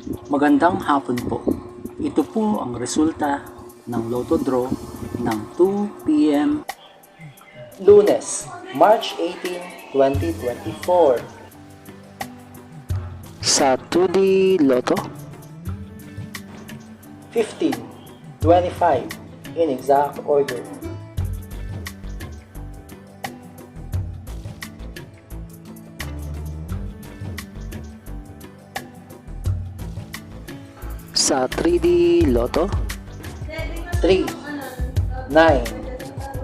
Magandang hapon po. Ito po ang resulta ng Lotto Draw ng 2 p.m. Lunes, March 18, 2024. Sa 2D Lotto, 15, 25 in exact order. Sa 3D Lotto, 3, 9,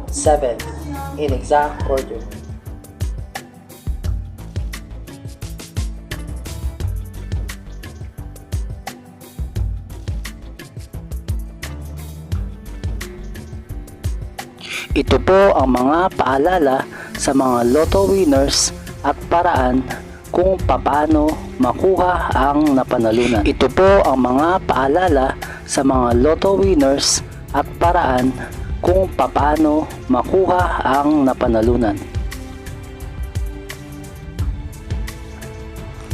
7 in exact order. Ito po ang mga paalala sa mga Lotto winners at paraan kung paano makuha ang napanalunan. Ito po ang mga paalala sa mga Lotto winners at paraan kung paano makuha ang napanalunan.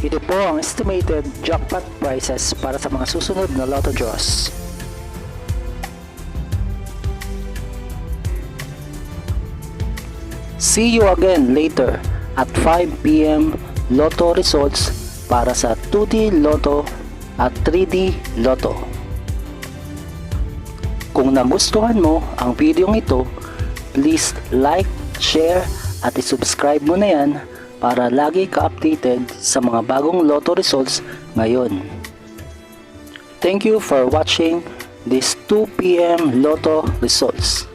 Ito po ang estimated jackpot prices para sa mga susunod na Lotto draws. See you again later at 5 p.m. Lotto results para sa 2D Lotto at 3D Lotto. Kung nagustuhan mo ang video ito, please like, share at isubscribe mo na yan para lagi ka-updated sa mga bagong Lotto results ngayon. Thank you for watching this 2 p.m. Lotto results.